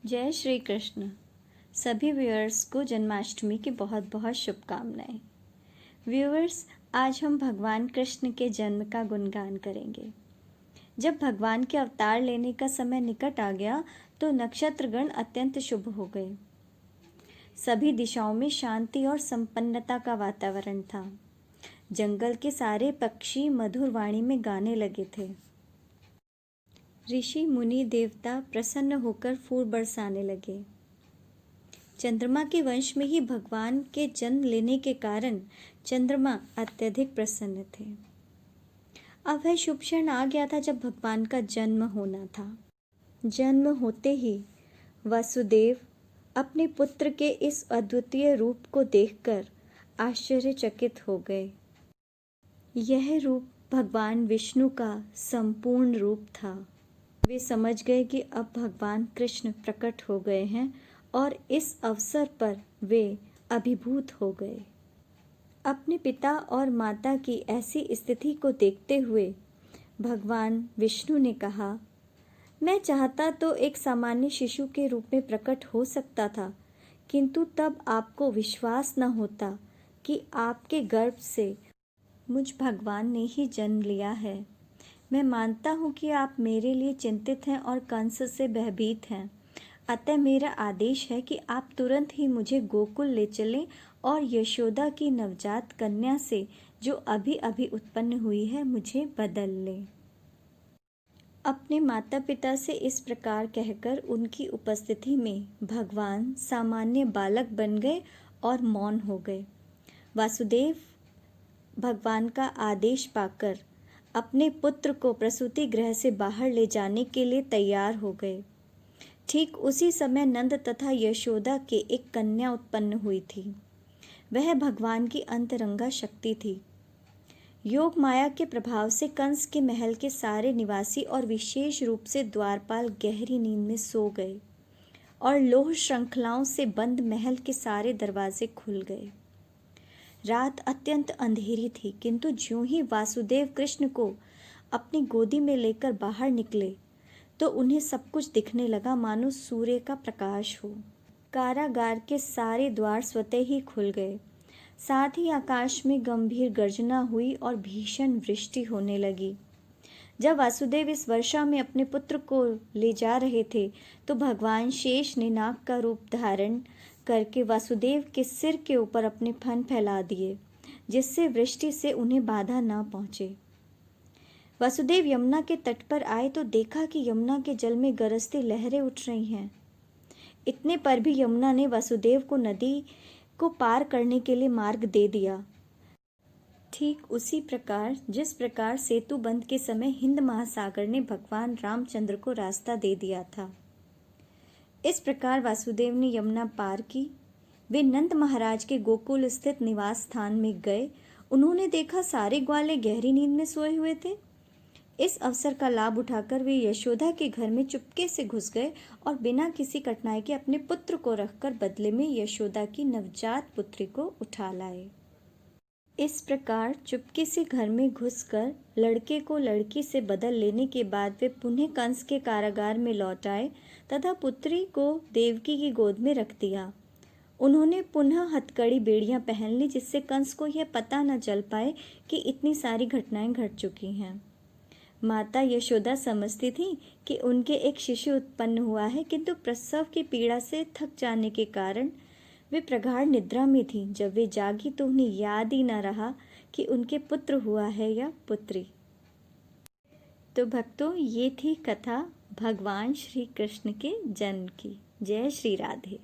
जय श्री कृष्ण। सभी व्यूअर्स को जन्माष्टमी की बहुत बहुत शुभकामनाएं। व्यूअर्स, आज हम भगवान कृष्ण के जन्म का गुणगान करेंगे। जब भगवान के अवतार लेने का समय निकट आ गया तो नक्षत्रगण अत्यंत शुभ हो गए। सभी दिशाओं में शांति और संपन्नता का वातावरण था। जंगल के सारे पक्षी मधुर वाणी में गाने लगे थे। ऋषि मुनि देवता प्रसन्न होकर फूल बरसाने लगे। चंद्रमा के वंश में ही भगवान के जन्म लेने के कारण चंद्रमा अत्यधिक प्रसन्न थे। अब वह शुभ क्षण आ गया था जब भगवान का जन्म होना था। जन्म होते ही वासुदेव अपने पुत्र के इस अद्वितीय रूप को देखकर आश्चर्यचकित हो गए। यह रूप भगवान विष्णु का संपूर्ण रूप था। वे समझ गए कि अब भगवान कृष्ण प्रकट हो गए हैं और इस अवसर पर वे अभिभूत हो गए। अपने पिता और माता की ऐसी स्थिति को देखते हुए भगवान विष्णु ने कहा, मैं चाहता तो एक सामान्य शिशु के रूप में प्रकट हो सकता था, किंतु तब आपको विश्वास न होता कि आपके गर्भ से मुझ भगवान ने ही जन्म लिया है। मैं मानता हूँ कि आप मेरे लिए चिंतित हैं और कंस से भयभीत हैं। अतः मेरा आदेश है कि आप तुरंत ही मुझे गोकुल ले चलें और यशोदा की नवजात कन्या से जो अभी अभी उत्पन्न हुई है मुझे बदल लें। अपने माता पिता से इस प्रकार कहकर उनकी उपस्थिति में भगवान सामान्य बालक बन गए और मौन हो गए। वासुदेव भगवान का आदेश पाकर अपने पुत्र को प्रसूति गृह से बाहर ले जाने के लिए तैयार हो गए। ठीक उसी समय नंद तथा यशोदा के एक कन्या उत्पन्न हुई थी। वह भगवान की अंतरंगा शक्ति थी। योग माया के प्रभाव से कंस के महल के सारे निवासी और विशेष रूप से द्वारपाल गहरी नींद में सो गए और लोह श्रृंखलाओं से बंद महल के सारे दरवाजे खुल गए। रात अत्यंत अंधेरी थी, किंतु ज्यों ही वासुदेव कृष्ण को अपनी गोदी में लेकर बाहर निकले तो उन्हें सब कुछ दिखने लगा मानो सूर्य का प्रकाश हो। कारागार के सारे द्वार स्वतः ही खुल गए। साथ ही आकाश में गंभीर गर्जना हुई और भीषण वृष्टि होने लगी। जब वासुदेव इस वर्षा में अपने पुत्र को ले जा रहे थे तो भगवान शेष ने नाग का रूप धारण करके वासुदेव के सिर के ऊपर अपने फन फैला दिए, जिससे वृष्टि से उन्हें बाधा न पहुंचे। वासुदेव यमुना के तट पर आए तो देखा कि यमुना के जल में गरजती लहरें उठ रही हैं। इतने पर भी यमुना ने वासुदेव को नदी को पार करने के लिए मार्ग दे दिया। ठीक उसी प्रकार जिस प्रकार सेतु बंध के समय हिंद महासागर ने भगवान रामचंद्र को रास्ता दे दिया था। इस प्रकार वासुदेव ने यमुना पार की। वे नंद महाराज के गोकुल स्थित निवास स्थान में गए। उन्होंने देखा सारे ग्वाले गहरी नींद में सोए हुए थे। इस अवसर का लाभ उठाकर वे यशोदा के घर में चुपके से घुस गए और बिना किसी कठिनाई के अपने पुत्र को रखकर बदले में यशोदा की नवजात पुत्री को उठा लाए। इस प्रकार चुपके से घर में घुसकर लड़के को लड़की से बदल लेने के बाद वे पुनः कंस के कारागार में लौट आए तथा पुत्री को देवकी की गोद में रख दिया। उन्होंने पुनः हथकड़ी बेड़ियां पहन ली, जिससे कंस को यह पता न चल पाए कि इतनी सारी घटनाएं घट चुकी हैं। माता यशोदा समझती थी कि उनके एक शिशु उत्पन्न हुआ है, किंतु प्रसव की पीड़ा से थक जाने के कारण वे प्रगाढ़ निद्रा में थीं। जब वे जागी तो उन्हें याद ही न रहा कि उनके पुत्र हुआ है या पुत्री। तो भक्तों, ये थी कथा भगवान श्री कृष्ण के जन्म की। जय श्री राधे।